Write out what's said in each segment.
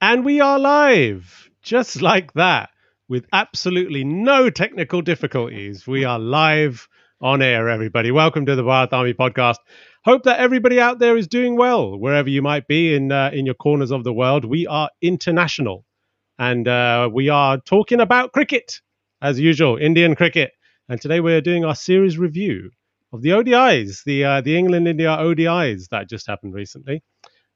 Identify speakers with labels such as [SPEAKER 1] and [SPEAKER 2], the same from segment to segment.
[SPEAKER 1] And we are live, just like that, with absolutely no technical difficulties. We are live on air, everybody. Welcome to the Bharat Army podcast. Hope that everybody out there is doing well, wherever you might be in your corners of the world. We are international, and we are talking about cricket, as usual, Indian cricket. And today we're doing our series review of the ODIs, the England-India ODIs that just happened recently.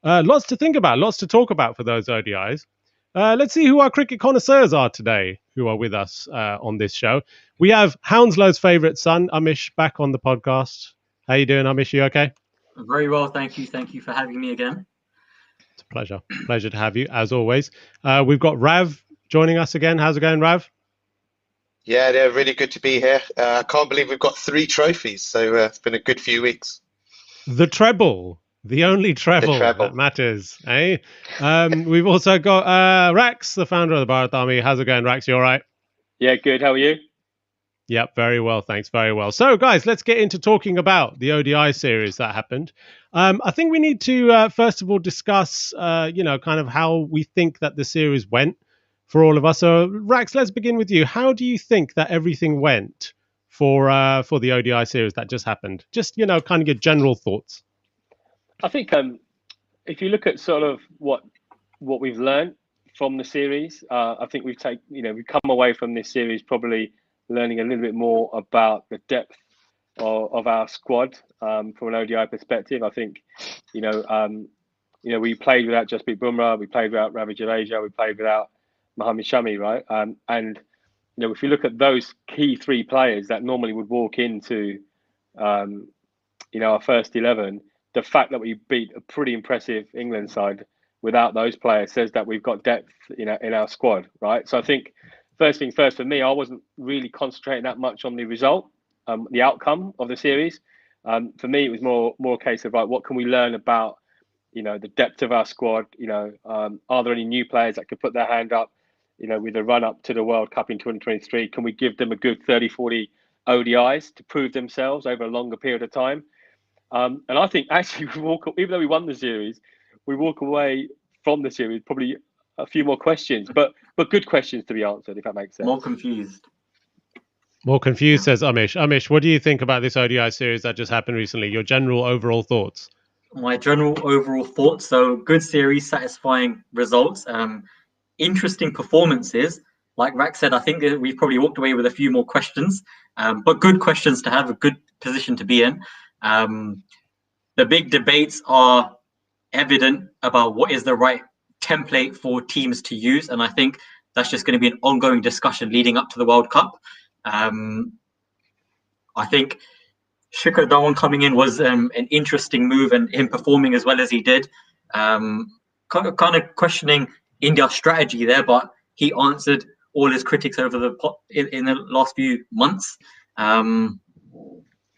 [SPEAKER 1] Lots to think about, lots to talk about for those ODIs. Let's see who our cricket connoisseurs are today who are with us on this show. We have Hounslow's favourite son, Amish, back on the podcast. How you doing, Amish? You okay?
[SPEAKER 2] Very well, thank you. Thank you for having me again.
[SPEAKER 1] It's a pleasure. Pleasure to have you, as always. We've got Rav joining us again. How's it going, Rav?
[SPEAKER 3] Yeah, they're really good to be here. I can't believe we've got 3 trophies, so it's been a good few weeks.
[SPEAKER 1] The treble. The only treble that matters, eh? We've also got Rax, the founder of the Bharat Army. How's it going, Rax? You all right?
[SPEAKER 4] Yeah, good. How are you?
[SPEAKER 1] Yep, very well, thanks. Very well. So, guys, let's get into talking about the ODI series that happened. I think we need to, first of all, discuss, kind of how we think that the series went for all of us. So, Rax, let's begin with you. How do you think that everything went for the ODI series that just happened? Just, kind of your general thoughts.
[SPEAKER 4] I think if you look at sort of what we've learned from the series, I think we've come away from this series probably learning a little bit more about the depth of our squad from an ODI perspective. I think, we played without Jasprit Bumrah, we played without Ravi Jadeja, we played without Mohammad Shami, right? And if you look at those key 3 players that normally would walk into, our first 11. The fact that we beat a pretty impressive England side without those players says that we've got depth, in our squad, right? So I think first things first for me, I wasn't really concentrating that much on the result, the outcome of the series. For me, it was more a case of what can we learn about, the depth of our squad? Are there any new players that could put their hand up, with the run up to the World Cup in 2023? Can we give them a good 30, 40 ODIs to prove themselves over a longer period of time? And I think actually even though we won the series, we walk away from the series probably a few more questions, but good questions to be answered, if that makes sense.
[SPEAKER 2] More confused,
[SPEAKER 1] says Amish. Amish, what do you think about this ODI series that just happened recently? Your general overall thoughts?
[SPEAKER 2] My general overall thoughts. So good series, satisfying results, interesting performances. Like Rax said, I think that we've probably walked away with a few more questions, but good questions to have, a good position to be in. The big debates are evident about what is the right template for teams to use, and I think that's just going to be an ongoing discussion leading up to the World Cup. I think Shikhar Dhawan coming in was an interesting move, and him performing as well as he did. Kind of questioning India's strategy there, but he answered all his critics over in the last few months.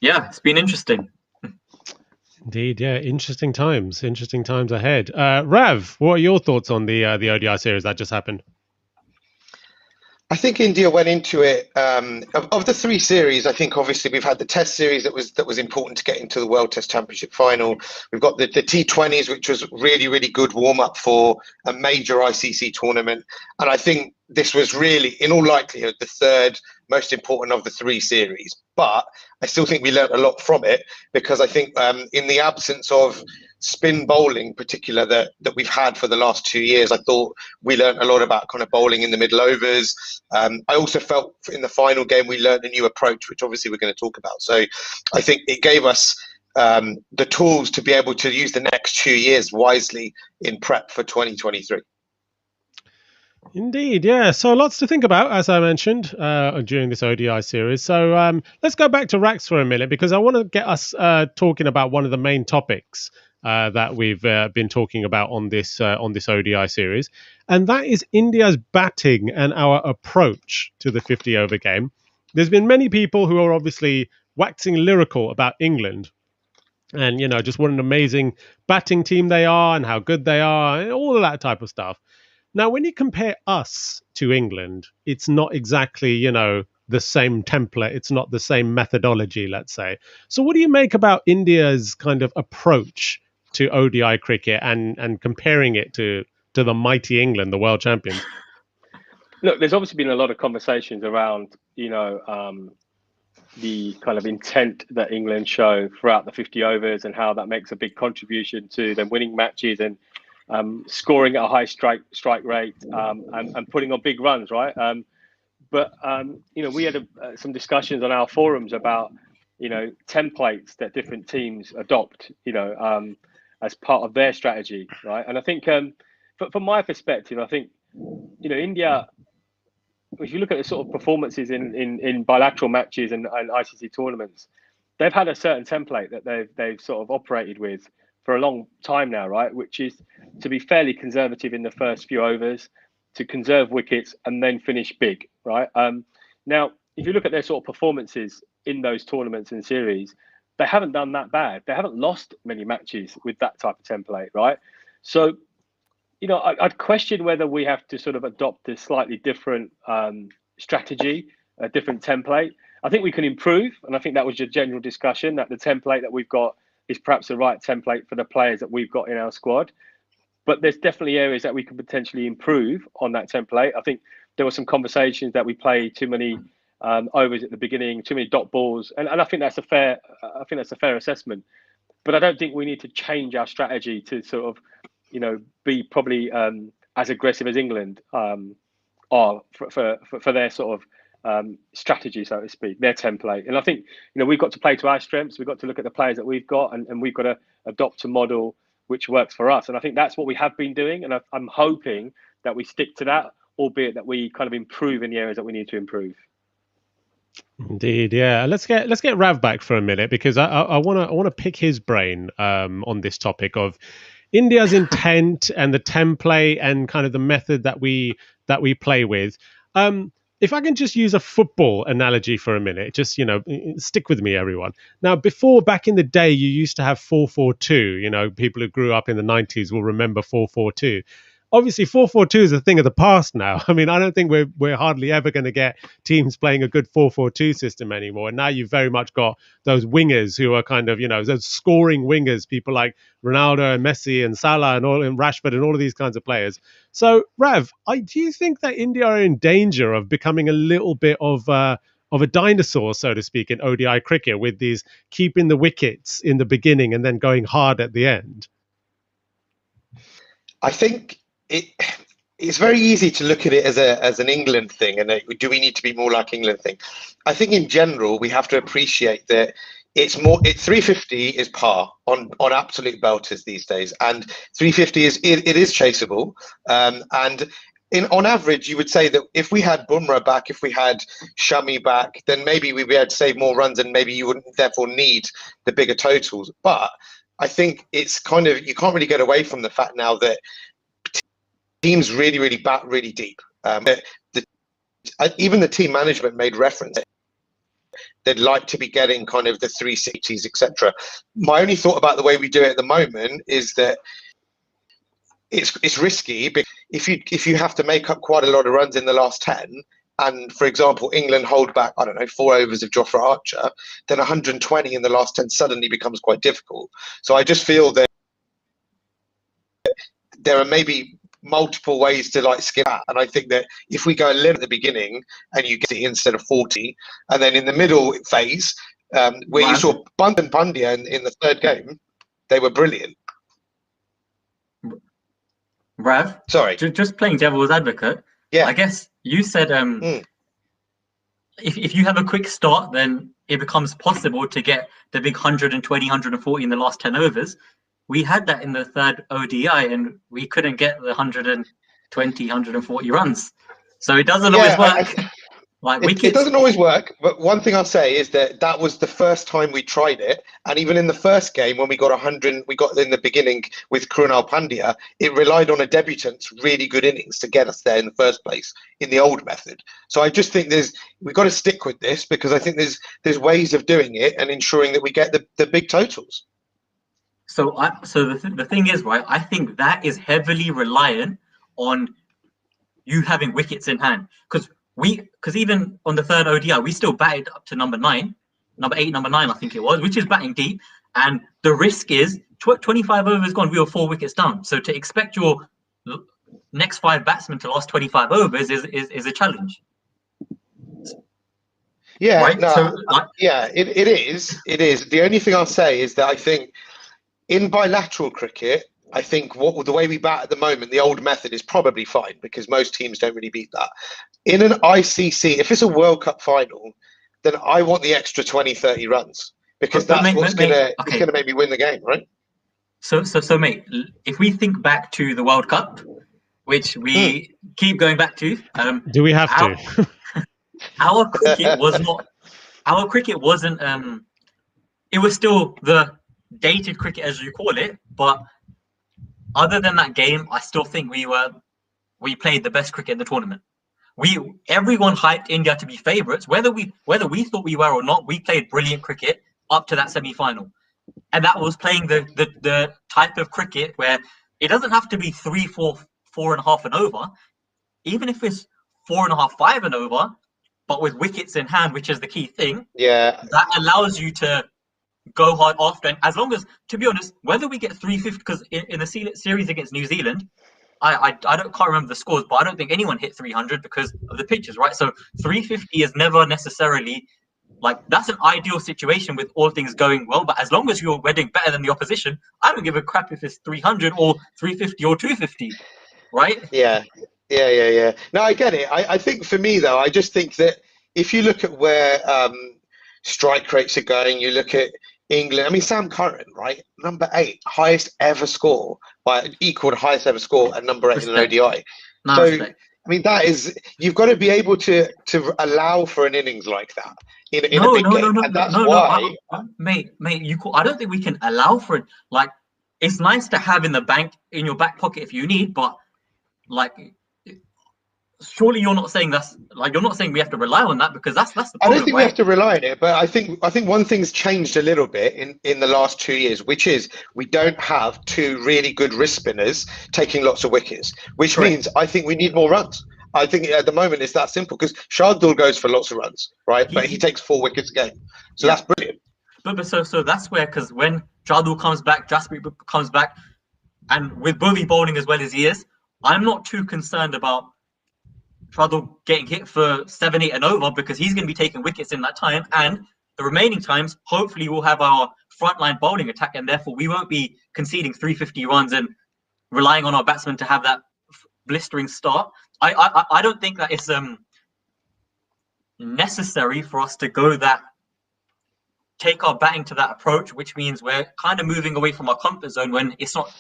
[SPEAKER 2] It's been interesting.
[SPEAKER 1] Indeed, yeah, interesting times ahead. Rav, what are your thoughts on the ODI series that just happened?
[SPEAKER 3] I think India went into it of the 3 series. I think obviously we've had the Test series that was important to get into the World Test Championship final. We've got the T20s, which was really, really good warm up for a major ICC tournament. And I think this was really, in all likelihood, the 3rd most important of the 3 series. But I still think we learned a lot from it, because I think in the absence of spin bowling, in particular, that we've had for the last 2 years, I thought we learned a lot about kind of bowling in the middle overs. I also felt in the final game we learned a new approach, which obviously we're going to talk about. So I think it gave us the tools to be able to use the next 2 years wisely in prep for 2023.
[SPEAKER 1] Indeed, yeah. So lots to think about, as I mentioned, during this ODI series. So let's go back to Rax for a minute, because I want to get us talking about one of the main topics that we've been talking about on this ODI series, and that is India's batting and our approach to the 50-over game. There's been many people who are obviously waxing lyrical about England, and just what an amazing batting team they are and how good they are, and all of that type of stuff. Now, when you compare us to England, it's not exactly, the same template. It's not the same methodology, let's say. So what do you make about India's kind of approach to ODI cricket and comparing it to to the mighty England, the world champions?
[SPEAKER 4] Look, there's obviously been a lot of conversations around, the kind of intent that England show throughout the 50 overs and how that makes a big contribution to them winning matches and scoring at a high strike rate and putting on big runs, right? But we had some discussions on our forums about, templates that different teams adopt, as part of their strategy, right? And I think, from my perspective, I think, India, if you look at the sort of performances in bilateral matches and ICC tournaments, they've had a certain template that they've sort of operated with for a long time now, right? Which is to be fairly conservative in the first few overs, to conserve wickets and then finish big, right? Now, if you look at their sort of performances in those tournaments and series, they haven't done that bad. They haven't lost many matches with that type of template, right? So, I'd question whether we have to sort of adopt a slightly different strategy, a different template. I think we can improve, and I think that was your general discussion, that the template that we've got is perhaps the right template for the players that we've got in our squad. But there's definitely areas that we can potentially improve on that template. I think there were some conversations that we played too many overs at the beginning, too many dot balls, and I think that's a fair assessment. But I don't think we need to change our strategy to sort of, be probably as aggressive as England are for their sort of strategy, so to speak, their template. And I think, we've got to play to our strengths. We've got to look at the players that we've got, and we've got to adopt a model which works for us. And I think that's what we have been doing. And I'm hoping that we stick to that, albeit that we kind of improve in the areas that we need to improve.
[SPEAKER 1] Indeed, yeah. Let's get Rav back for a minute, because I want to pick his brain on this topic of India's intent and the template and kind of the method that we play with. If I can just use a football analogy for a minute, just, stick with me, everyone. Now, back in the day, you used to have 4-4-2. People who grew up in the 90s will remember 4-4-2. Obviously, 4-4-2 is a thing of the past now. I mean, I don't think we're hardly ever going to get teams playing a good 4-4-2 system anymore. And now you've very much got those wingers who are kind of, those scoring wingers, people like Ronaldo and Messi and Salah and Rashford and all of these kinds of players. So, Rav, do you think that India are in danger of becoming a little bit of a dinosaur, so to speak, in ODI cricket, with these keeping the wickets in the beginning and then going hard at the end?
[SPEAKER 3] I think it's very easy to look at it as an England thing, and do we need to be more like England thing? I think in general we have to appreciate that it's 350 is par on absolute belters these days, and 350 is chaseable, and on average you would say that if we had Bumrah back, if we had Shami back, then maybe we'd be able to save more runs, and maybe you wouldn't therefore need the bigger totals. But I think it's kind of, you can't really get away from the fact now that teams really bat really deep. Even the team management made reference. They'd like to be getting kind of the 360s, etc. My only thought about the way we do it at the moment is that it's risky. But if you have to make up quite a lot of runs in the last 10, and for example, England hold back, I don't know, 4 overs of Jofra Archer, then 120 in the last 10 suddenly becomes quite difficult. So I just feel that there are maybe multiple ways to skin that, and I think that if we go a little at the beginning and you get it instead of 40, and then in the middle phase where you saw Bunt and Pandya in the third game, they were brilliant.
[SPEAKER 2] Rav,
[SPEAKER 3] sorry,
[SPEAKER 2] just playing devil's advocate.
[SPEAKER 3] Yeah,
[SPEAKER 2] I guess you said if you have a quick start, then it becomes possible to get the big 120, 140 in the last 10 overs. We had that in the third ODI, and we couldn't get the 120, 140 runs. So it doesn't always work.
[SPEAKER 3] It doesn't always work. But one thing I'll say is that was the first time we tried it. And even in the first game, when we got 100, we got in the beginning with Krunal Pandya, it relied on a debutant's really good innings to get us there in the first place in the old method. So I just think we've got to stick with this, because I think there's ways of doing it and ensuring that we get the big totals.
[SPEAKER 2] So the thing is, right, I think that is heavily reliant on you having wickets in hand, because even on the third ODI, we still batted up to number 8, number 9, I think it was, which is batting deep. And the risk is 25 overs gone, we were 4 wickets down. So to expect your next 5 batsmen to last 25 overs is a challenge.
[SPEAKER 3] Yeah,
[SPEAKER 2] right?
[SPEAKER 3] no,
[SPEAKER 2] So, like,
[SPEAKER 3] yeah, it is. It is. The only thing I'll say is that I think in bilateral cricket, I think the way we bat at the moment, the old method is probably fine because most teams don't really beat that. In an ICC, if it's a World Cup final, then I want the extra 20, 30 runs because
[SPEAKER 2] but
[SPEAKER 3] that's what's gonna
[SPEAKER 2] okay.
[SPEAKER 3] it's gonna make me win the game, right?
[SPEAKER 2] So, mate, if we think back to the World Cup, which we keep going back to,
[SPEAKER 1] Do we have to?
[SPEAKER 2] our cricket was not. Our cricket wasn't. It was still the dated cricket, as you call it, but other than that game, I still think we played the best cricket in the tournament. Everyone hyped India to be favourites, whether we thought we were or not. We played brilliant cricket up to that semi-final, and that was playing the type of cricket where it doesn't have to be 3, 4, 4.5 and over. Even if it's 4.5, 5 and over, but with wickets in hand, which is the key thing.
[SPEAKER 3] Yeah,
[SPEAKER 2] that allows you to go hard after. And as long as, to be honest, whether we get 350, because in the series against New Zealand, I can't remember the scores, but I don't think anyone hit 300 because of the pitches, right? So 350 is never necessarily like that's an ideal situation with all things going well. But as long as you're doing better than the opposition, I don't give a crap if it's 300 or 350 or 250, right?
[SPEAKER 3] Yeah. No, I get it. I think for me though, I just think that if you look at where strike rates are going, you look at England. I mean, Sam Curran, right? Number 8, highest ever score by equal highest ever score at number 8
[SPEAKER 2] Respect.
[SPEAKER 3] in an ODI.
[SPEAKER 2] No,
[SPEAKER 3] So,
[SPEAKER 2] respect.
[SPEAKER 3] I mean, that is you've got to be able to allow for an innings like that in a big game, and that's why.
[SPEAKER 2] Mate, I don't think we can allow for it. Like, it's nice to have in the bank in your back pocket if you need, but like, surely you're not saying we have to rely on that because that's the problem.
[SPEAKER 3] I don't think
[SPEAKER 2] right?
[SPEAKER 3] we have to rely on it, but I think one thing's changed a little bit in the last 2 years, which is we don't have 2 really good wrist spinners taking lots of wickets, which
[SPEAKER 2] Correct.
[SPEAKER 3] means I think we need more runs. I think at the moment it's that simple because Shardul goes for lots of runs, right? But he takes 4 wickets a game, so that's brilliant.
[SPEAKER 2] But so that's where, because when Shardul comes back, Jasprit comes back, and with Bovey bowling as well as he is, I'm not too concerned about Shardul getting hit for 7, 8 and over because he's going to be taking wickets in that time, and the remaining times, hopefully, we'll have our frontline bowling attack, and therefore we won't be conceding 350 runs and relying on our batsmen to have that blistering start. I don't think that it's necessary for us to take our batting to that approach, which means we're kind of moving away from our comfort zone when it's not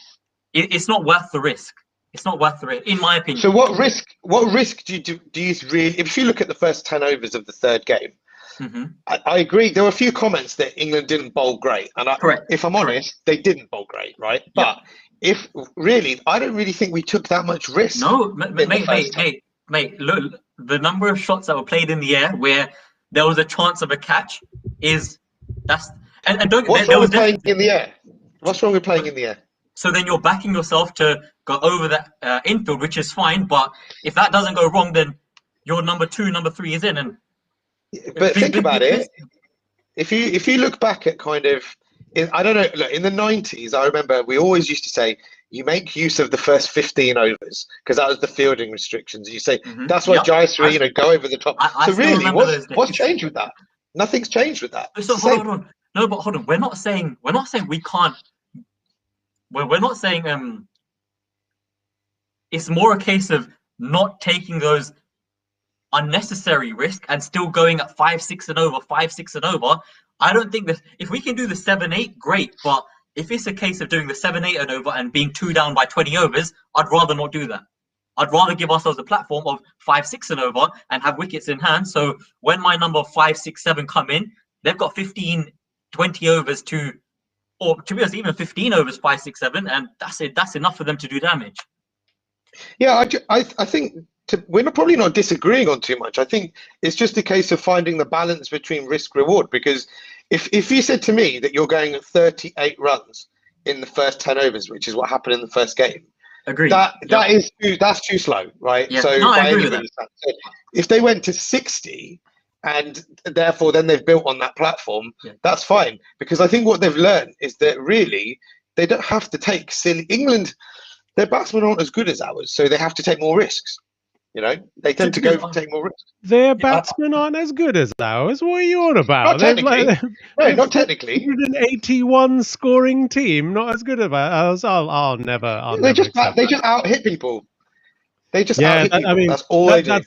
[SPEAKER 2] worth the risk. It's not worth the risk, in my opinion.
[SPEAKER 3] So what risk do you really, if you look at the first 10 overs of the third game, I agree. There were a few comments that England didn't bowl great. And if I'm honest, they didn't bowl great, right? But if really, I don't really think we took that much risk.
[SPEAKER 2] No, mate, look, the number of shots that were played in the air where there was a chance of a catch and don't.
[SPEAKER 3] What's wrong with playing in the air? What's wrong with playing in the air?
[SPEAKER 2] So then you're backing yourself to go over that infield, which is fine. But if that doesn't go wrong, then your number 2, number 3 is in. And
[SPEAKER 3] but think about it. If you look back at kind of, I don't know. Look, in the 90s, I remember we always used to say you make use of the first 15 overs because that was the fielding restrictions. You say that's why Jayasri, go over the top. So really, what's changed with that? Nothing's changed with that.
[SPEAKER 2] So hold on. No, but hold on. We're not saying we can't. We're not saying it's more a case of not taking those unnecessary risk and still going at 5, 6 and over, 5, 6 and over. I don't think that if we can do the 7, 8, great. But if it's a case of doing the 7, 8 and over and being 2 down by 20 overs, I'd rather not do that. I'd rather give ourselves a platform of 5, 6 and over and have wickets in hand. So when my number 5, 6, 7 come in, they've got 15, 20 overs or to be honest, even 15 overs, 5, 6, 7, and that's it. That's enough for them to do damage.
[SPEAKER 3] Yeah, I think we're probably not disagreeing on too much. I think it's just a case of finding the balance between risk reward. Because if you said to me that you're going at 38 runs in the first 10 overs, which is what happened in the first game,
[SPEAKER 2] agreed.
[SPEAKER 3] That's too slow, right?
[SPEAKER 2] Yeah. So, no, I agree with that.
[SPEAKER 3] So if they went to 60. And therefore, then they've built on that platform. That's fine, because I think what they've learned is that really they don't have to take silly. England their batsmen aren't as good as ours, so they have to take more risks. You know, they tend to go for take more risks.
[SPEAKER 1] Their batsmen aren't as good as ours. What are you on about?
[SPEAKER 3] Not technically.
[SPEAKER 1] They've
[SPEAKER 3] Not technically.
[SPEAKER 1] 181 scoring team, not as good as ours. I'll never accept that.
[SPEAKER 3] They just out hit people. They just out hit people.
[SPEAKER 1] I mean,
[SPEAKER 3] that's all they do.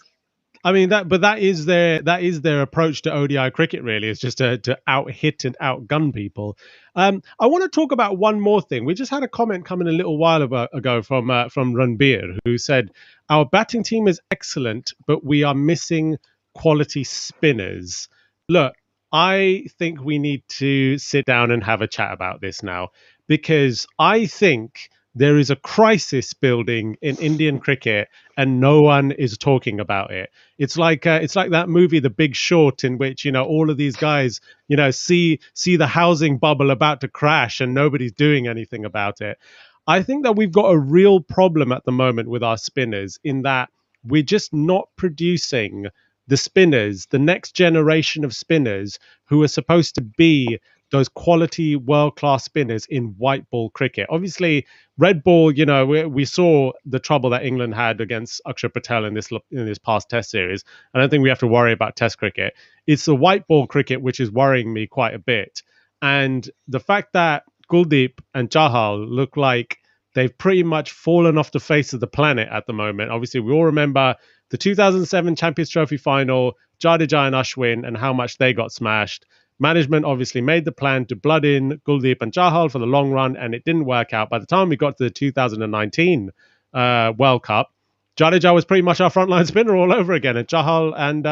[SPEAKER 1] That is their approach to ODI cricket. Really, is just to out hit and outgun people. I want to talk about one more thing. We just had a comment coming a little while ago from Ranbir, who said our batting team is excellent, but we are missing quality spinners. Look, I think we need to sit down and have a chat about this now, because I think there is a crisis building in Indian cricket and no one is talking about it. It's like that movie The Big Short, in which, you know, all of these guys, you know, see the housing bubble about to crash and nobody's doing anything about it. I think that we've got a real problem at the moment with our spinners, in that we're just not producing the spinners, the next generation of spinners who are supposed to be those quality world-class spinners in white ball cricket. Obviously, red ball, you know, we saw the trouble that England had against Akshar Patel in this past Test series. I don't think we have to worry about Test cricket. It's the white ball cricket which is worrying me quite a bit. And the fact that Kuldeep and Chahal look like they've pretty much fallen off the face of the planet at the moment. Obviously, we all remember the 2007 Champions Trophy final, Jadeja and Ashwin, and how much they got smashed. Management obviously made the plan to blood in Kuldeep and Chahal for the long run, and it didn't work out. By the time we got to the 2019 World Cup, Jadeja was pretty much our frontline spinner all over again, and Chahal and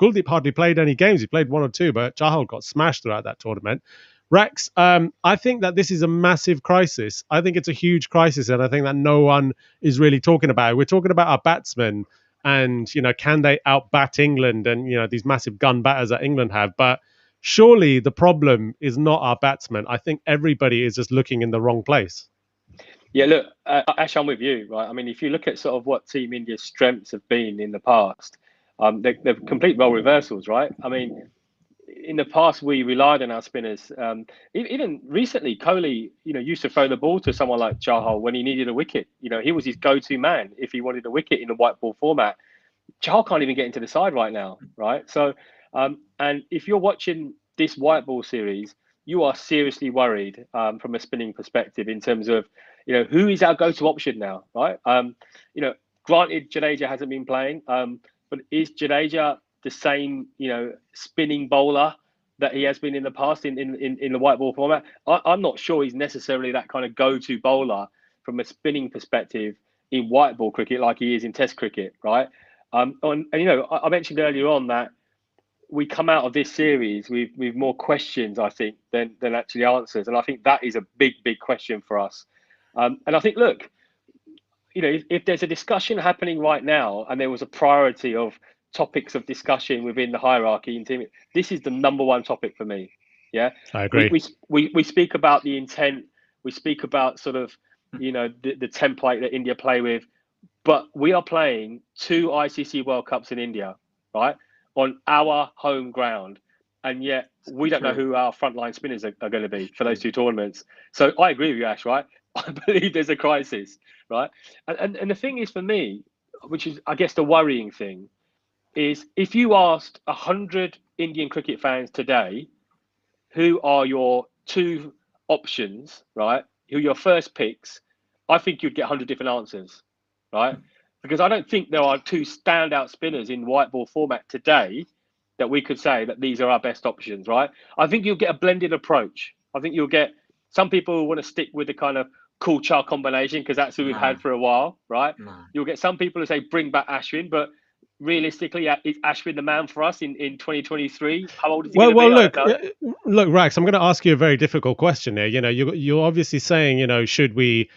[SPEAKER 1] Kuldeep hardly played any games. He played one or two, but Chahal got smashed throughout that tournament. Rex, I think that this is a massive crisis. I think it's a huge crisis, and I think that no one is really talking about it. We're talking about our batsmen, and, you know, can they outbat England and, you know, these massive gun batters that England have? But surely the problem is not our batsmen. I think everybody is just looking in the wrong place.
[SPEAKER 4] Yeah, look, Ash, I'm with you, right? I mean, if you look at sort of what Team India's strengths have been in the past, they're complete role reversals, right? I mean, in the past, we relied on our spinners. Even recently, Kohli, you know, used to throw the ball to someone like Chahal when he needed a wicket. You know, he was his go-to man if he wanted a wicket in the white ball format. Chahal can't even get into the side right now, right? So, and if you're watching this white ball series, you are seriously worried from a spinning perspective in terms of, you know, who is our go-to option now, right? You know, granted, Jadeja hasn't been playing, but is Jadeja the same, you know, spinning bowler that he has been in the past in the white ball format? I'm not sure he's necessarily that kind of go-to bowler from a spinning perspective in white ball cricket like he is in Test cricket, right? And you know, I mentioned earlier on that we come out of this series with more questions, I think, than actually answers, and I think that is a big question for us. And I think, look, you know, if there's a discussion happening right now and there was a priority of topics of discussion within the hierarchy in team, this is the number one topic for me. Yeah,
[SPEAKER 1] I agree.
[SPEAKER 4] We speak about the intent, we speak about sort of, you know, the template that India play with, but we are playing 2 ICC World Cups in India, right, on our home ground, and yet we don't know who our frontline spinners are going to be for those 2 tournaments. So I agree with you, Ash, right? I believe there's a crisis, right? And the thing is, for me, which is, I guess, the worrying thing, is if you asked 100 Indian cricket fans today, who are your 2 options, right? Who are your first picks? I think you'd get 100 different answers, right? Because I don't think there are 2 standout spinners in white ball format today that we could say that these are our best options, right? I think you'll get a blended approach. I think you'll get some people who want to stick with the kind of cool char combination because that's who we've had for a while, right? You'll get some people who say bring back Ashwin, but realistically, is Ashwin the man for us in 2023? How old is he going to be?
[SPEAKER 1] Look, Rax, I'm going to ask you a very difficult question here. You know, you're obviously saying, you know, should we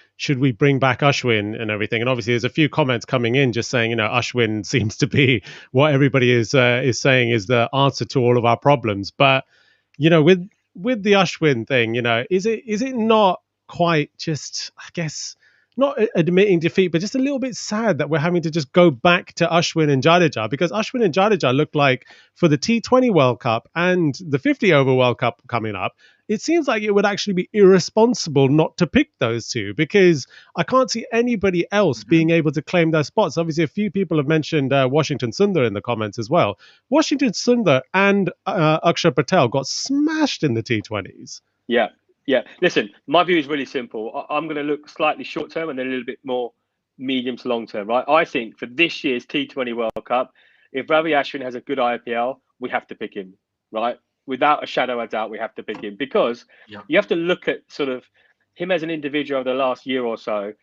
[SPEAKER 1] bring back Ashwin and everything? And obviously, there's a few comments coming in just saying, you know, Ashwin seems to be what everybody is saying is the answer to all of our problems. But, you know, with the Ashwin thing, you know, is it not quite just, I guess, not admitting defeat, but just a little bit sad that we're having to just go back to Ashwin and Jadeja, because Ashwin and Jadeja look like, for the T20 World Cup and the 50 over World Cup coming up, it seems like it would actually be irresponsible not to pick those two, because I can't see anybody else being able to claim those spots. Obviously, a few people have mentioned Washington Sundar in the comments as well. Washington Sundar and Akshar Patel got smashed in the T20s.
[SPEAKER 4] Yeah. Listen, my view is really simple. I'm going to look slightly short term and then a little bit more medium to long term, right? I think for this year's T20 World Cup, if Ravi Ashwin has a good IPL, we have to pick him, right? Without a shadow of doubt, we have to pick him, because you have to look at sort of him as an individual over the last year or so.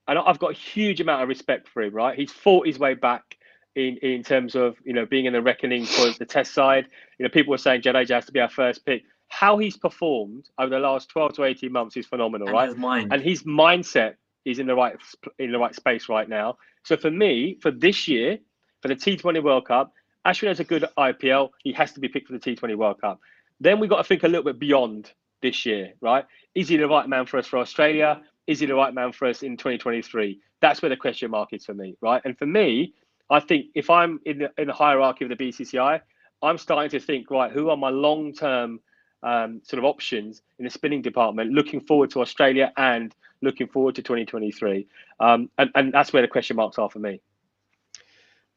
[SPEAKER 4] And I've got a huge amount of respect for him, right? He's fought his way back in terms of, being in the reckoning for the test side. People were saying Jadeja has to be our first pick. How he's performed over the last 12 to 18 months is phenomenal, right? And his mindset is in the right space right now. So for me, for this year, for the T20 World Cup, Ashwin has a good IPL. He has to be picked for the T20 World Cup. Then we've got to think a little bit beyond this year, right? Is he the right man for us for Australia? Is he the right man for us in 2023? That's where the question mark is for me, right? And for me, I think if I'm in the hierarchy of the BCCI, I'm starting to think, right, who are my long-term sort of options in the spinning department, looking forward to Australia and looking forward to 2023. And that's where the question marks are for me.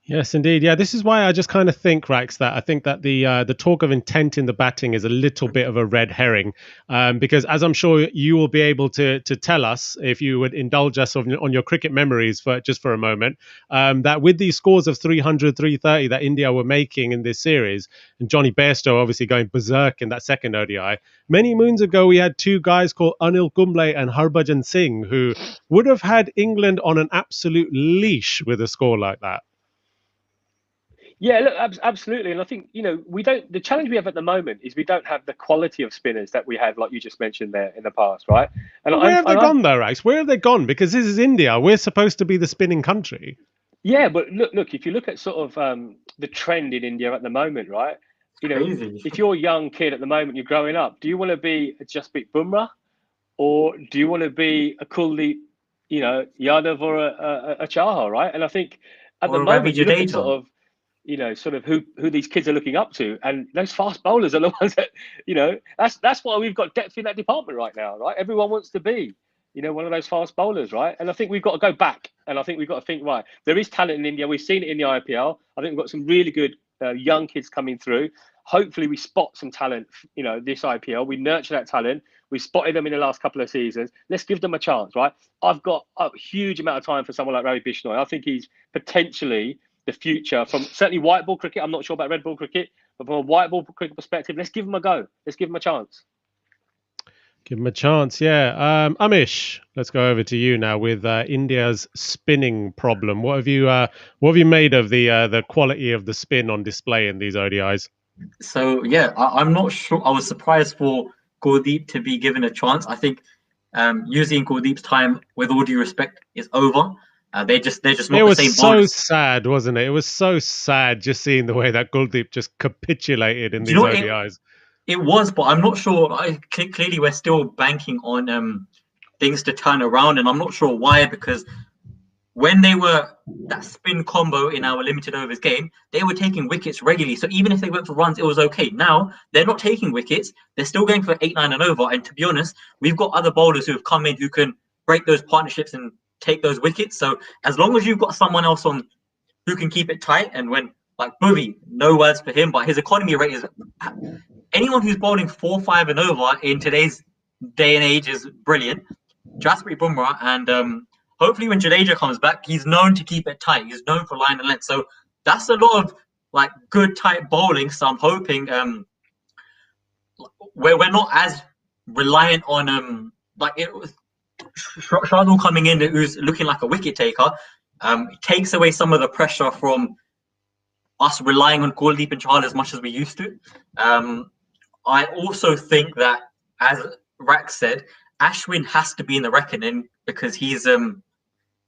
[SPEAKER 1] Yes, indeed. Yeah, this is why I just kind of think, Rax, that I think that the talk of intent in the batting is a little bit of a red herring, because as I'm sure you will be able to tell us, if you would indulge us on your cricket memories for a moment, that with these scores of 300, 330 that India were making in this series, and Johnny Bairstow obviously going berserk in that second ODI, many moons ago we had two guys called Anil Kumble and Harbhajan Singh who would have had England on an absolute leash with a score like that.
[SPEAKER 4] Yeah, look, absolutely. And I think, the challenge we have at the moment is we don't have the quality of spinners that we had, like you just mentioned there, in the past, right?
[SPEAKER 1] And where have they gone though, Rax? Where have they gone? Because this is India. We're supposed to be the spinning country.
[SPEAKER 4] Yeah, but look, if you look at sort of the trend in India at the moment, right? If you're a young kid at the moment, you're growing up, do you want to be a Jasprit Bumrah, or do you want to be a Kuldeep, Yadav, or a Chahar, right? And I think at the moment, you look at sort of, sort of who these kids are looking up to, and those fast bowlers are the ones that, that's why we've got depth in that department right now, right? Everyone wants to be, one of those fast bowlers, right? And I think we've got to go back, and I think we've got to think, right, there is talent in India. We've seen it in the IPL. I think we've got some really good young kids coming through. Hopefully we spot some talent, this IPL. We nurture that talent. We spotted them in the last couple of seasons. Let's give them a chance, right? I've got a huge amount of time for someone like Ravi Bishnoi. I think he's potentially the future from certainly white ball cricket. I'm not sure about red ball cricket, but from a white ball cricket perspective, let's give him a go. Let's give him a chance.
[SPEAKER 1] Give him a chance, yeah. Amish, let's go over to you now with India's spinning problem. What have you made of the quality of the spin on display in these ODIs?
[SPEAKER 2] So yeah, I'm not sure. I was surprised for Kuldeep to be given a chance. I think using Kuldeep's time, with all due respect, is over. They're just not the same bowlers. It was
[SPEAKER 1] so sad, wasn't it? It was so sad just seeing the way that Kuldeep just capitulated in these ODIs.
[SPEAKER 2] It was, but I'm not sure. Clearly, we're still banking on things to turn around, and I'm not sure why. Because when they were that spin combo in our limited overs game, they were taking wickets regularly. So even if they went for runs, it was okay. Now they're not taking wickets; they're still going for 8, 9, and over. And to be honest, we've got other bowlers who have come in who can break those partnerships and take those wickets. So as long as you've got someone else on who can keep it tight, and when like Bhuvi, no words for him, but his economy rate is anyone who's bowling 4, 5, and over in today's day and age is brilliant. Jasprit Bumrah, and hopefully when Jadeja comes back, he's known to keep it tight. He's known for line and length. So that's a lot of like good tight bowling. So I'm hoping we're not as reliant on like it was Shardul coming in, who's looking like a wicket taker. Takes away some of the pressure from us relying on Kuldeep and Chahar as much as we used to. I also think that, as Rax said, Ashwin has to be in the reckoning because he's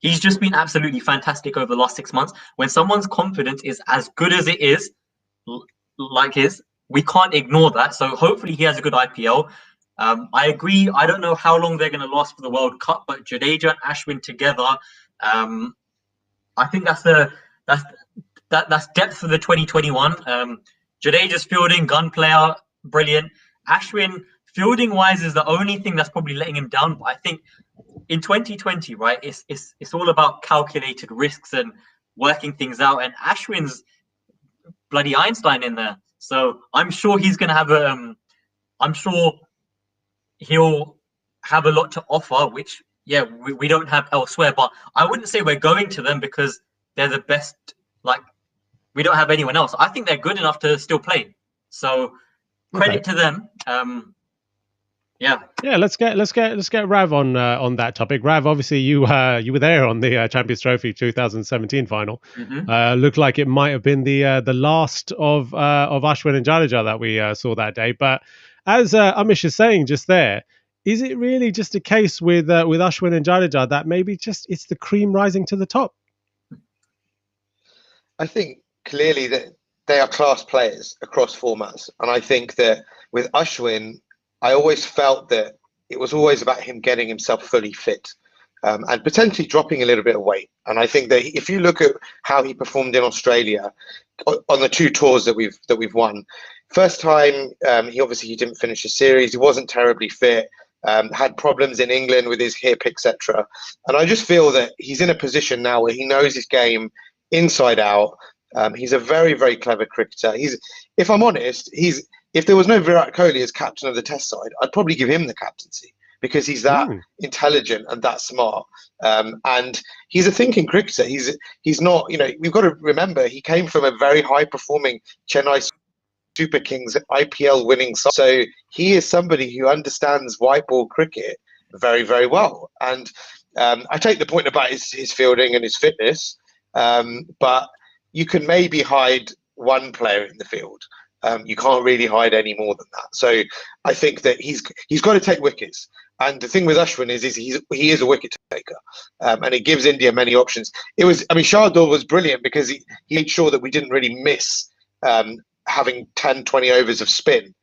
[SPEAKER 2] just been absolutely fantastic over the last 6 months. When someone's confidence is as good as it is, like his, we can't ignore that. So hopefully he has a good IPL. I agree. I don't know how long they're going to last for the World Cup, but Jadeja and Ashwin together, I think that's depth for the 2021. Jadeja's fielding, gun player, brilliant. Ashwin, fielding wise, is the only thing that's probably letting him down. But I think in 2020, right, it's all about calculated risks and working things out. And Ashwin's bloody Einstein in there, so I'm sure he's going to have I'm sure he'll have a lot to offer, which we don't have elsewhere. But I wouldn't say we're going to them because they're the best. Like, we don't have anyone else. I think they're good enough to still play. So credit to them. Yeah. Let's
[SPEAKER 1] get Rav on that topic. Rav, obviously you were there on the Champions Trophy 2017 final.
[SPEAKER 2] Mm-hmm.
[SPEAKER 1] Looked like it might have been the last of Ashwin and Jadeja that we saw that day. But as Amish is saying just there, is it really just a case with Ashwin and Jadeja that maybe just it's the cream rising to the top?
[SPEAKER 3] I think clearly that they are class players across formats, and I think that with Ashwin, I always felt that it was always about him getting himself fully fit and potentially dropping a little bit of weight. And I think that if you look at how he performed in Australia on the 2 tours that we've won, first time he didn't finish the series. He wasn't terribly fit. Had problems in England with his hip, etc. And I just feel that he's in a position now where he knows his game inside out. He's a very, very clever cricketer. If I'm honest, if there was no Virat Kohli as captain of the Test side, I'd probably give him the captaincy because he's that intelligent and that smart. And he's a thinking cricketer. He's not, we've got to remember he came from a very high performing Chennai Super Kings IPL winning side. So he is somebody who understands white ball cricket very, very well. And I take the point about his fielding and his fitness, but you can maybe hide one player in the field. You can't really hide any more than that. So I think that he's got to take wickets. And the thing with Ashwin is he is a wicket taker, and it gives India many options. Shardul was brilliant because he made sure that we didn't really miss having 10, 20 overs of spin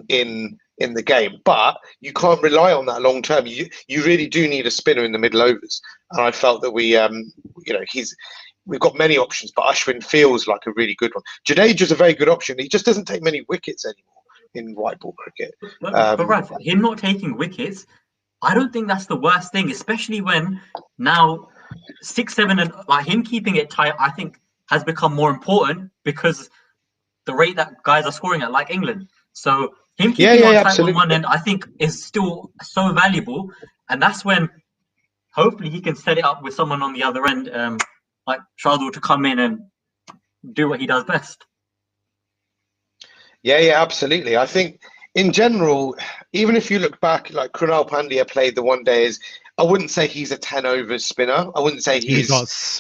[SPEAKER 3] in the game. But you can't rely on that long term. You really do need a spinner in the middle overs. And I felt that we've got many options, but Ashwin feels like a really good one. Jadeja's a very good option. He just doesn't take many wickets anymore in white ball cricket.
[SPEAKER 2] But Ralph, him not taking wickets, I don't think that's the worst thing, especially when now 6, 7, and like him keeping it tight, I think has become more important because the rate that guys are scoring at, like England. So him keeping on tight on one end, I think is still so valuable. And that's when hopefully he can set it up with someone on the other end, like Shardul, to come in and do what he does best.
[SPEAKER 3] Yeah, absolutely. I think in general, even if you look back, like Krunal Pandya played the one days, I wouldn't say he's a 10 overs spinner. I wouldn't say he's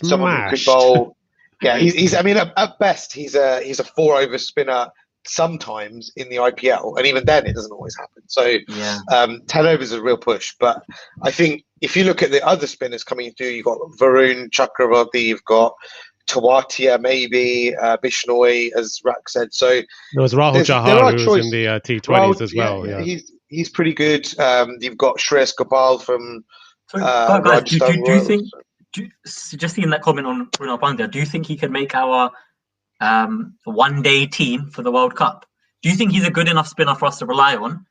[SPEAKER 3] someone who could bowl. Yeah, he's. I mean, at best, he's a 4 over spinner sometimes in the IPL, and even then, it doesn't always happen. So, 10 overs is a real push. But I think if you look at the other spinners coming through, you've got Varun Chakravarti, you've got Tawatia, maybe Bishnoi, as Rak said. So
[SPEAKER 1] there was Rahul Chahar, who was in the T20s as well. Yeah,
[SPEAKER 3] he's pretty good. You've got Shreyas Gopal from.
[SPEAKER 2] Guys, do you think? Just seeing that comment on Krunal Pandya, do you think he can make our one-day team for the World Cup? Do you think he's a good enough spinner for us to rely on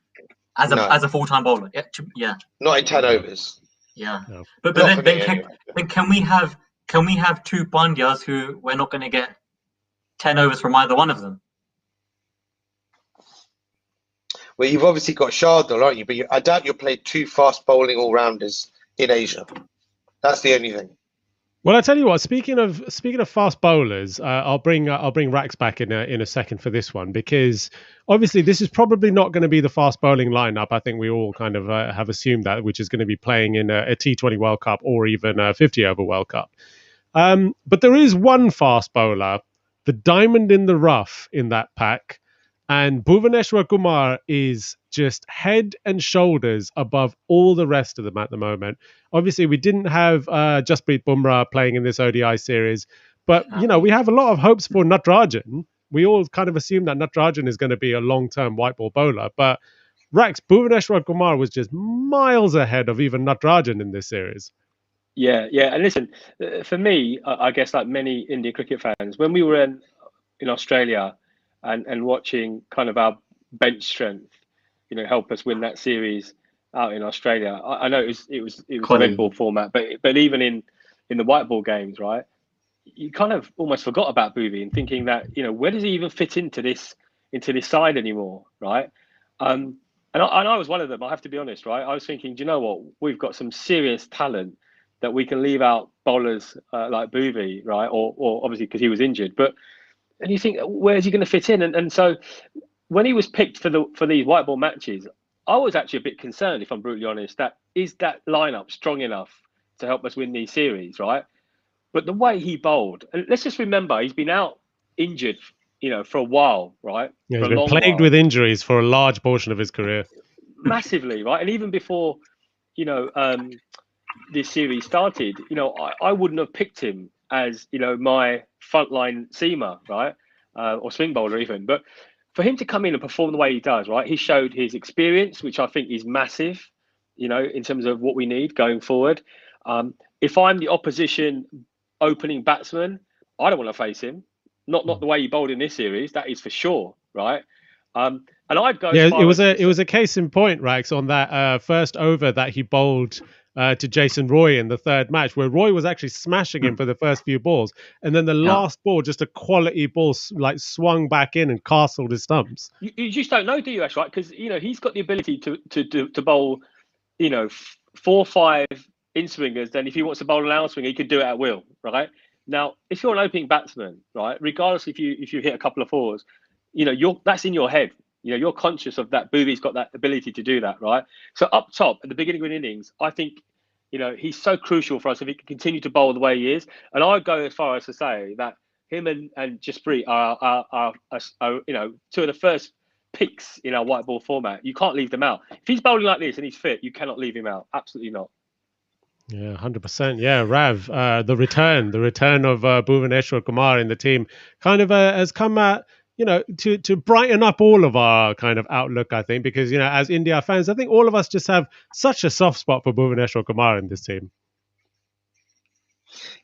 [SPEAKER 2] as a full-time bowler? Yeah.
[SPEAKER 3] Not in 10 overs.
[SPEAKER 2] Yeah. No. But then can we have 2 Pandyas who we're not going to get 10 overs from either one of them?
[SPEAKER 3] Well, you've obviously got Shardul, aren't you? But I doubt you'll play 2 fast bowling all-rounders in Asia. That's the only thing.
[SPEAKER 1] Well, I tell you what. Speaking of fast bowlers, I'll bring Rax back in a second for this one, because obviously this is probably not going to be the fast bowling lineup. I think we all kind of have assumed that, which is going to be playing in a T20 World Cup or even a 50 over World Cup. But there is one fast bowler, the diamond in the rough in that pack, and Bhuvaneshwar Kumar is just head and shoulders above all the rest of them at the moment. Obviously, we didn't have Jasprit Bumrah playing in this ODI series, but we have a lot of hopes for Natarajan. We all kind of assume that Natarajan is going to be a long-term white ball bowler, but Rax, Bhuvaneshwar Kumar was just miles ahead of even Natarajan in this series.
[SPEAKER 4] Yeah. And listen, for me, I guess like many India cricket fans, when we were in Australia and watching kind of our bench strength, help us win that series out in Australia. I know it was the red ball format, but even in the white ball games, right? You kind of almost forgot about Bhuvi and thinking that where does he even fit into this side anymore, right? And I was one of them. I have to be honest, right? I was thinking, do you know what? We've got some serious talent that we can leave out bowlers like Bhuvi, right? Or obviously because he was injured, and you think, where's he going to fit in? And so when he was picked for these white ball matches, I was actually a bit concerned, if I'm brutally honest, that is that lineup strong enough to help us win these series, right? But the way he bowled, and let's just remember, he's been out injured, for a while, right?
[SPEAKER 1] Yeah,
[SPEAKER 4] for
[SPEAKER 1] he's
[SPEAKER 4] a
[SPEAKER 1] been
[SPEAKER 4] long
[SPEAKER 1] plagued
[SPEAKER 4] while.
[SPEAKER 1] with injuries for a large portion of his career.
[SPEAKER 4] Massively, right? And even before, this series started, I wouldn't have picked him as, my frontline seamer, right? Or swing bowler even. But for him to come in and perform the way he does, right? He showed his experience, which I think is massive, in terms of what we need going forward. If I'm the opposition opening batsman, I don't want to face him. Not the way he bowled in this series, that is for sure, right? And I'd go as far
[SPEAKER 1] it was a case in point, Rax, on that first over that he bowled to Jason Roy in the third match, where Roy was actually smashing him for the first few balls, and then the last ball, just a quality ball, like swung back in and castled his stumps.
[SPEAKER 4] You just don't know, do you, Ash? Right? Because he's got the ability to bowl, 4 or 5 in swingers. Then if he wants to bowl an out swinger, he could do it at will, right? Now, if you're an opening batsman, right, regardless if you hit a couple of fours, that's in your head. You're conscious of that. Bhuvi's got that ability to do that, right? So up top at the beginning of an innings, I think, he's so crucial for us if he can continue to bowl the way he is. And I'd go as far as to say that him and Jasprit are 2 of the first picks in our white ball format. You can't leave them out. If he's bowling like this and he's fit, you cannot leave him out. Absolutely not.
[SPEAKER 1] Yeah, 100%. Yeah, Rav, the return of Bhuvaneshwar Kumar in the team kind of has come to brighten up all of our kind of outlook, I think, because, as India fans, I think all of us just have such a soft spot for Bhuvaneshwar Kumar in this team.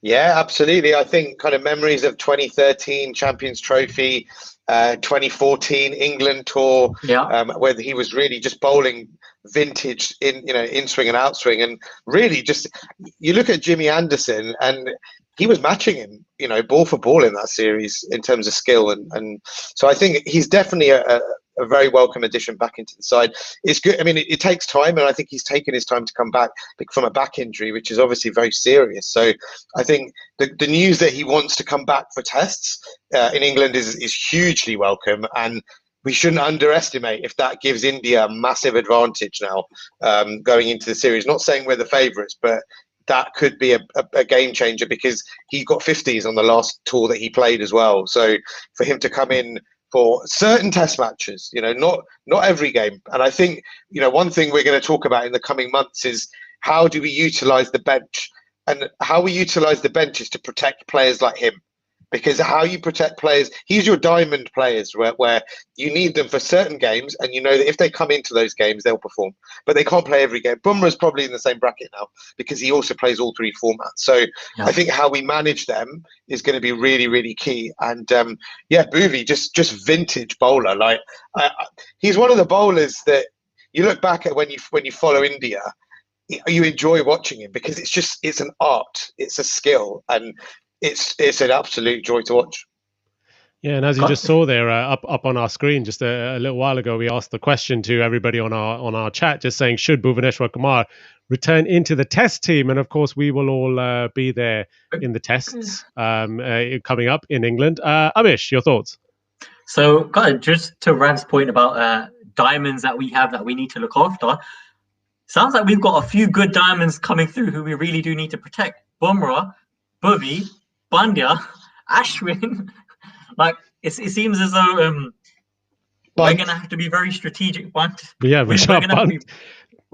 [SPEAKER 3] Yeah, absolutely. I think kind of memories of 2013 Champions Trophy, 2014 England tour, where he was really just bowling vintage in swing and out swing, and really just you look at Jimmy Anderson and he was matching him, ball for ball in that series in terms of skill, and so I think he's definitely a very welcome addition back into the side. It's good. I mean, it takes time, and I think he's taken his time to come back from a back injury, which is obviously very serious. So I think the news that he wants to come back for tests in England is hugely welcome, and we shouldn't underestimate if that gives India a massive advantage now going into the series. Not saying we're the favourites, but that could be a game changer because he got 50s on the last tour that he played as well. So for him to come in for certain test matches, not every game. And I think, one thing we're going to talk about in the coming months is how do we utilize the bench, and how we utilize the bench is to protect players like him, because how you protect players, he's your diamond players where you need them for certain games, and that if they come into those games, they'll perform, but they can't play every game. Bumrah's probably in the same bracket now because he also plays all 3 formats. So I think how we manage them is going to be really, really key. And Bhuvi, just vintage bowler. Like he's one of the bowlers that you look back at when you follow India, you enjoy watching him because it's an art, it's a skill, and it's an absolute joy to watch.
[SPEAKER 1] Yeah, and as you just saw there up on our screen just a little while ago, we asked the question to everybody on our chat, just saying, should Bhuvaneshwar Kumar return into the test team? And of course, we will all be there in the tests coming up in England. Amish, your thoughts?
[SPEAKER 2] So, just to Rav's point about diamonds that we have that we need to look after, sounds like we've got a few good diamonds coming through who we really do need to protect. Bumrah, Bhuvi, Pandya, Ashwin. Like it seems as though we're going to have to be very strategic.
[SPEAKER 1] Yeah, Rishabh Pant.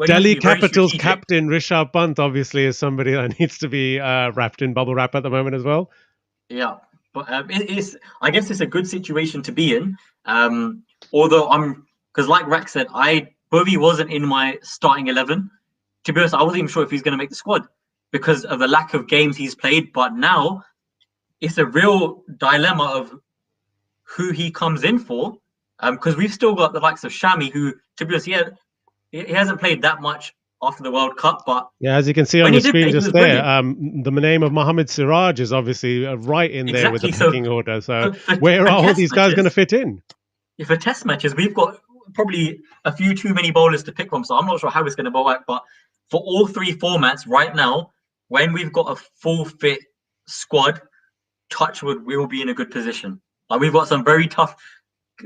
[SPEAKER 1] Delhi Capitals captain Rishabh Pant obviously is somebody that needs to be wrapped in bubble wrap at the moment as well.
[SPEAKER 2] Yeah, but I guess it's a good situation to be in. Although because like Rax said, I Bobby wasn't in my starting 11. To be honest, I wasn't even sure if he's going to make the squad because of the lack of games he's played. But now it's a real dilemma of who he comes in for, because we've still got the likes of Shami, who, to be honest, he hasn't played that much after the World Cup, but
[SPEAKER 1] yeah, as you can see on the screen just there, the name of Mohamed Siraj is obviously right in there with the picking order. So where are all these guys going to fit in?
[SPEAKER 2] For test matches, we've got probably a few too many bowlers to pick from, so I'm not sure how it's going to work. But for all three formats right now, when we've got a full fit squad, touchwood, we will be in a good position. Like, we've got some very tough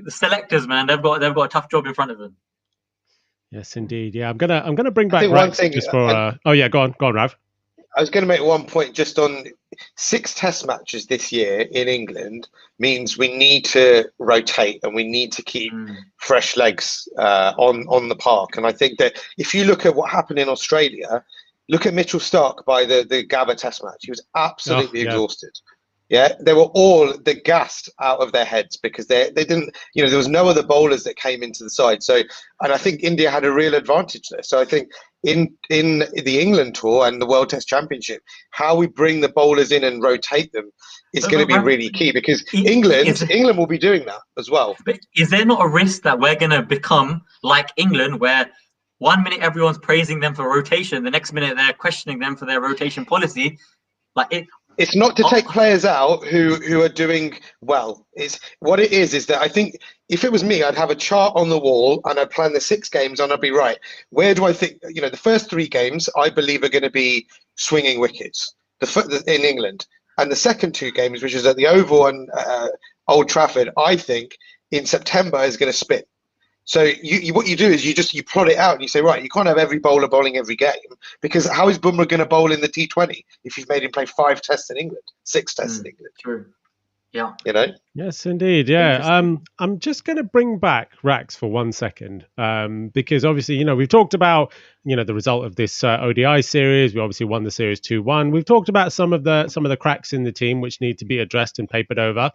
[SPEAKER 2] selectors, man. They've got a tough job in front of them.
[SPEAKER 1] Yes, indeed. Yeah, I'm gonna bring back Rax just for. Oh yeah, go on, Rav.
[SPEAKER 3] I was going to make one point just on 6 test matches this year in England means we need to rotate and we need to keep fresh legs on the park. And I think that if you look at what happened in Australia, look at Mitchell Starc by the Gabba test match. He was absolutely exhausted. Yeah, they were all gassed out of their heads because they didn't, there was no other bowlers that came into the side. So, and I think India had a real advantage there. So I think in the England tour and the World Test Championship, how we bring the bowlers in and rotate them is going to be really key, because England will be doing that as well.
[SPEAKER 2] But is there not a risk that we're going to become like England, where 1 minute everyone's praising them for rotation, the next minute they're questioning them for their rotation policy?
[SPEAKER 3] It's not to take players out who are doing well. It's what it is that I think if it was me, I'd have a chart on the wall and I'd plan the 6 games and I'd be right. Where do I think, the first 3 games I believe are going to be swinging wickets in England. And the second 2 games, which is at the Oval and Old Trafford, I think in September is going to spin. So what you do is you plot it out and you say, right, you can't have every bowler bowling every game, because how is Bumrah going to bowl in the T20 if you've made him play 5 tests in England, 6 tests in England?
[SPEAKER 2] True. Yeah.
[SPEAKER 1] Yes, indeed. Yeah. I'm just going to bring back Rax for 1 second, because obviously, we've talked about, the result of this ODI series. We obviously won the series 2-1. We've talked about some of the cracks in the team which need to be addressed and papered over.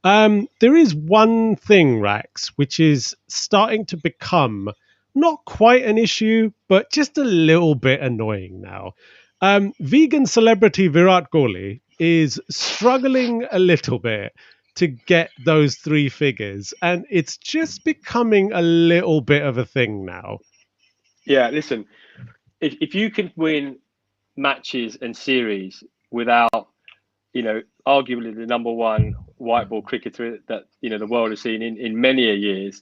[SPEAKER 1] There is one thing, Rax, which is starting to become not quite an issue, but just a little bit annoying now. Vegan celebrity Virat Kohli is struggling a little bit to get those 3 figures, and it's just becoming a little bit of a thing now.
[SPEAKER 4] Yeah, listen, if you can win matches and series without, arguably the number 1 white ball cricketer that the world has seen in many a years,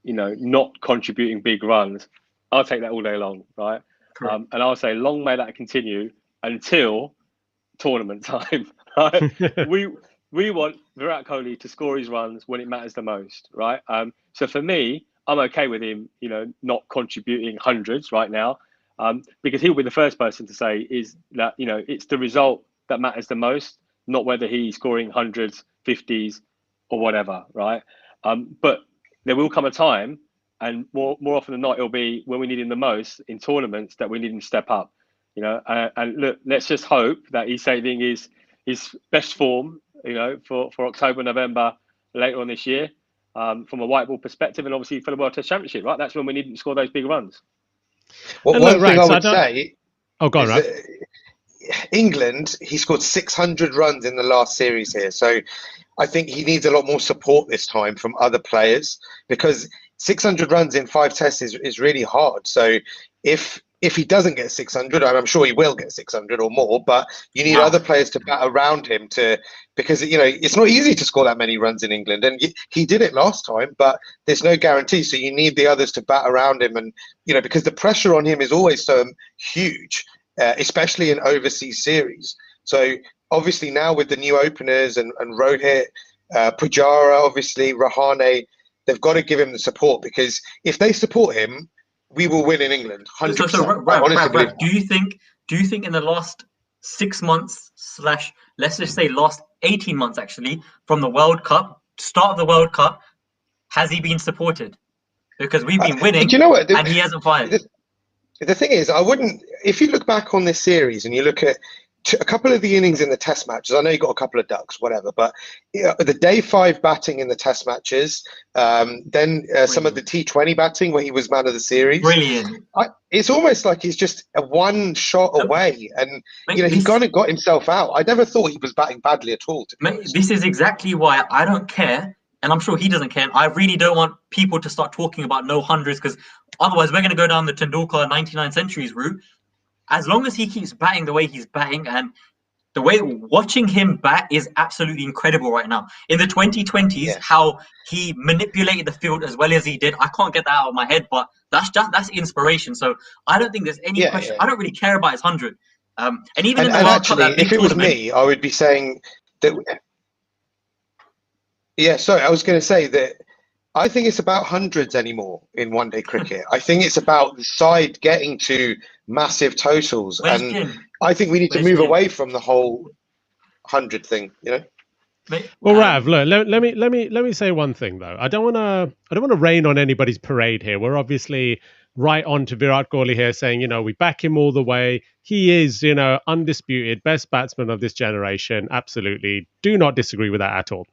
[SPEAKER 4] not contributing big runs, I'll take that all day long, right? And I'll say long may that continue until tournament time. Right? we want Virat Kohli to score his runs when it matters the most, right? So for me, I'm okay with him, not contributing hundreds right now, because he'll be the first person to say is that it's the result that matters the most, not whether he's scoring hundreds, 50s, or whatever, right? But there will come a time, and more often than not, it'll be when we need him the most in tournaments that we need him to step up, And look, let's just hope that he's saving his best form, for October, November, later on this year, from a white ball perspective, and obviously for the World Test Championship, right? That's when we need him to score those big runs.
[SPEAKER 3] Well, one thing I would say.
[SPEAKER 1] Oh, go on, Rav.
[SPEAKER 3] England, he scored 600 runs in the last series here. So I think he needs a lot more support this time from other players, because 600 runs in 5 tests is really hard. So if he doesn't get 600, and I'm sure he will get 600 or more, but you need other players to bat around him because it's not easy to score that many runs in England, and he did it last time, but there's no guarantee. So you need the others to bat around him, and because the pressure on him is always so huge. Especially in overseas series. So obviously now with the new openers and Rohit, Pujara, obviously Rahane, they've got to give him the support, because if they support him, we will win in England. 100%.
[SPEAKER 2] So Rav, do you think in the last 6 months / let's just say last 18 months actually, from the World Cup, start of the World Cup, has he been supported? Because we've been winning, and he hasn't fired.
[SPEAKER 3] The thing is, if you look back on this series and you look at a couple of the innings in the test matches, I know he got a couple of ducks, whatever, but the day 5 batting in the test matches, then some of the T20 batting where he was man of the series.
[SPEAKER 2] Brilliant.
[SPEAKER 3] It's almost like he's just a one shot away, and he kind of got himself out. I never thought he was batting badly at all.
[SPEAKER 2] This is exactly why I don't care, and I'm sure he doesn't care. I really don't want people to start talking about no hundreds, because otherwise we're going to go down the Tendulkar 99 centuries route. As long as he keeps batting the way he's batting, and the way watching him bat is absolutely incredible right now. In the 2020s, how he manipulated the field as well as he did, I can't get that out of my head, but that's inspiration. So I don't think there's any question. I don't really care about his 100. And even in the World Cup, that big
[SPEAKER 3] if it was
[SPEAKER 2] tournament,
[SPEAKER 3] me, I would be saying that. Yeah, sorry, I was going to say that I think it's about hundreds anymore in one-day cricket. I think it's about the side getting to massive totals, and I think we need to move away from the whole 100 thing.
[SPEAKER 1] Well, Rav, look, let me say one thing though. I don't want to rain on anybody's parade here. We're obviously right on to Virat Kohli here, saying we back him all the way. He is undisputed best batsman of this generation. Absolutely, do not disagree with that at all.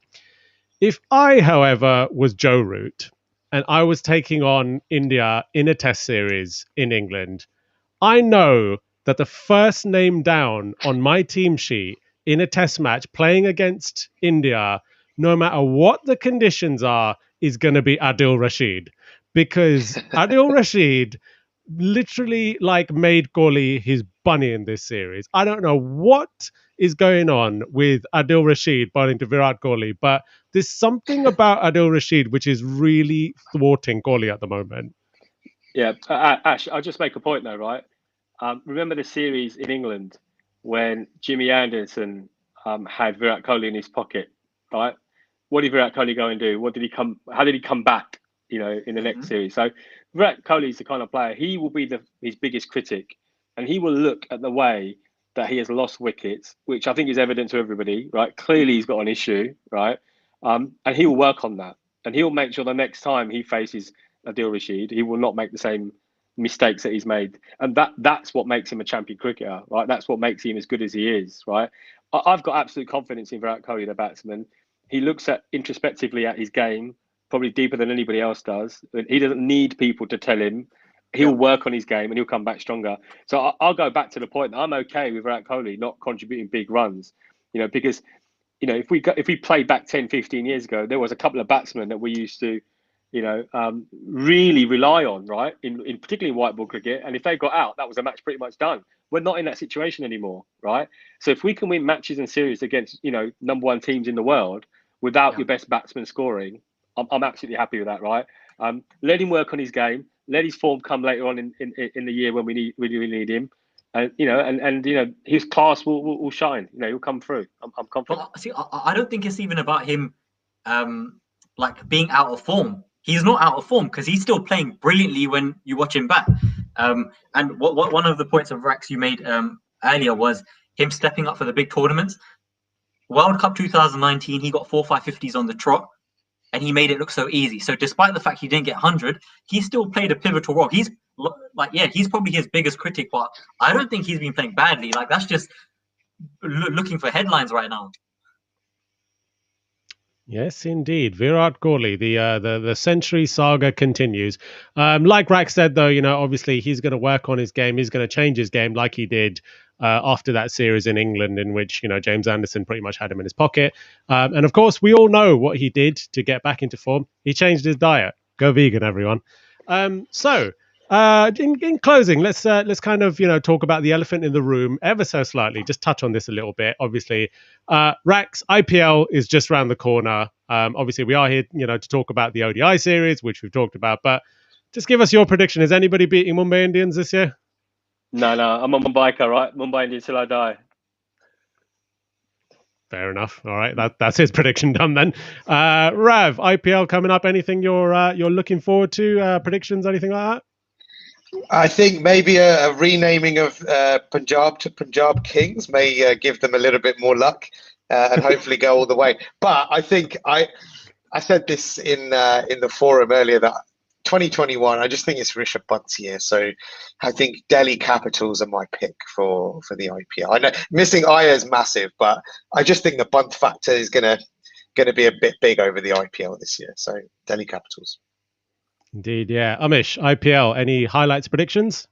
[SPEAKER 1] If I, however, was Joe Root and I was taking on India in a test series in England, I know that the first name down on my team sheet in a test match playing against India, no matter what the conditions are, is going to be Adil Rashid. Because Adil Rashid literally made Kohli his bunny in this series. I don't know what is going on with Adil Rashid bowling to Virat Kohli, but there's something about Adil Rashid which is really thwarting Kohli at the moment.
[SPEAKER 4] Yeah, Ash, I'll just make a point though, right? Remember the series in England when Jimmy Anderson had Virat Kohli in his pocket, right? What did Virat Kohli go and do? How did he come back, in the next series? So Virat Kohli is the kind of player, he will be his biggest critic, and he will look at the way that he has lost wickets, which I think is evident to everybody, right? Clearly he's got an issue, right? And he will work on that, and he'll make sure the next time he faces Adil Rashid, he will not make the same mistakes that he's made, and that's what makes him a champion cricketer, right? That's what makes him as good as he is, right? I've got absolute confidence in Virat Kohli, the batsman. He looks introspectively at his game, probably deeper than anybody else does. He doesn't need people to tell him. He'll work on his game and he'll come back stronger. So I'll go back to the point that I'm okay with Virat Kohli not contributing big runs, because if we played back 10, 15 years ago, there was a couple of batsmen that we used to really rely on, right? In particularly in white ball cricket. And if they got out, that was a match pretty much done. We're not in that situation anymore, right? So if we can win matches and series against, number one teams in the world without your best batsman scoring, I'm absolutely happy with that, right? Let him work on his game. Let his form come later on in the year when we need him. And his class will shine. He'll come through. I'm confident.
[SPEAKER 2] But see, I don't think it's even about him being out of form. He's not out of form because he's still playing brilliantly when you watch him bat. And what one of the points of Rax you made earlier was him stepping up for the big tournaments. World Cup 2019, he got 4 550s on the trot, and he made it look so easy. So despite the fact he didn't get 100, he still played a pivotal role. He's probably his biggest critic, but I don't think he's been playing badly. That's just looking for headlines right now.
[SPEAKER 1] Yes, indeed. Virat Kohli, the century saga continues. Like Rax said, though, obviously he's going to work on his game. He's going to change his game like he did after that series in England in which, James Anderson pretty much had him in his pocket. And of course, we all know what he did to get back into form. He changed his diet. Go vegan, everyone. So in closing, let's kind of, talk about the elephant in the room ever so slightly. Just touch on this a little bit. Obviously, Rax, IPL is just around the corner. Obviously, we are here, to talk about the ODI series, which we've talked about. But just give us your prediction. Is anybody beating Mumbai Indians this year?
[SPEAKER 4] No, I'm a Mumbaiker, right? Mumbai Indians till I die.
[SPEAKER 1] Fair enough. All right, that's his prediction done then. Rav, IPL coming up. Anything you're looking forward to? Predictions, anything like that?
[SPEAKER 3] I think maybe a renaming of Punjab to Punjab Kings may give them a little bit more luck and hopefully go all the way. But I think I said this in the forum earlier that 2021, I just think it's Rishabh Pant's year. So I think Delhi Capitals are my pick for the IPL. I know missing Iyer is massive, but I just think the Pant factor is gonna be a bit big over the IPL this year. So Delhi Capitals.
[SPEAKER 1] Indeed, yeah. Amish, IPL, any highlights, predictions?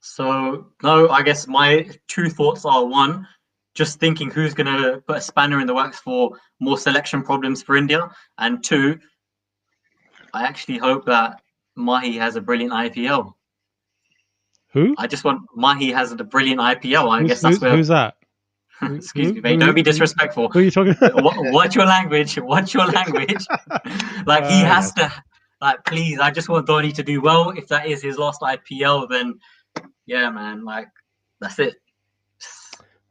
[SPEAKER 2] So, no, I guess my two thoughts are, one, just thinking who's going to put a spanner in the works for more selection problems for India. And two, I actually hope that Mahi has a brilliant IPL.
[SPEAKER 1] Who?
[SPEAKER 2] I just want Mahi has a brilliant IPL. I guess that's where...
[SPEAKER 1] Who's that?
[SPEAKER 2] Excuse me, mate. Don't be disrespectful.
[SPEAKER 1] Who are you talking about?
[SPEAKER 2] Watch your language. Watch your language. Like, he has to... Like, please, I just want Dhoni to do well. If that is his last IPL, then, yeah, man, like, that's it.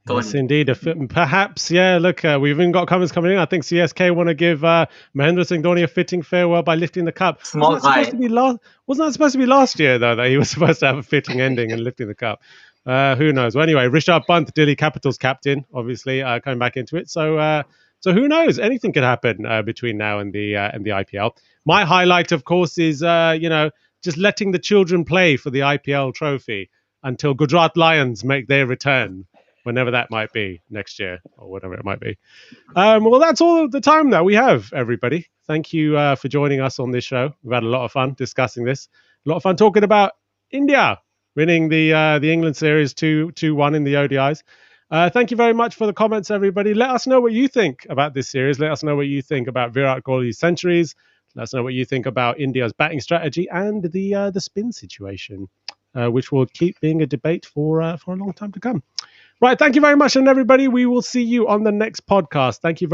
[SPEAKER 1] Yes, indeed. Perhaps, yeah, look, we've even got comments coming in. I think CSK want to give Mahendra Singh Dhoni a fitting farewell by lifting the cup.
[SPEAKER 2] Smart guy.
[SPEAKER 1] Wasn't that supposed to be last year, though, that he was supposed to have a fitting ending and lifting the cup? Who knows? Well, anyway, Rishabh Pant, Delhi Capitals captain, obviously, coming back into it. So who knows? Anything could happen between now and the IPL. My highlight, of course, is, just letting the children play for the IPL trophy until Gujarat Lions make their return, whenever that might be, next year or whatever it might be. Well, that's all the time that we have, everybody. Thank you for joining us on this show. We've had a lot of fun discussing this. A lot of fun talking about India winning the England series 2-1 in the ODIs. Thank you very much for the comments, everybody. Let us know what you think about this series. Let us know what you think about Virat Kohli's centuries. Let us know what you think about India's batting strategy and the spin situation, which will keep being a debate for a long time to come. Right, thank you very much, and everybody, we will see you on the next podcast. Thank you very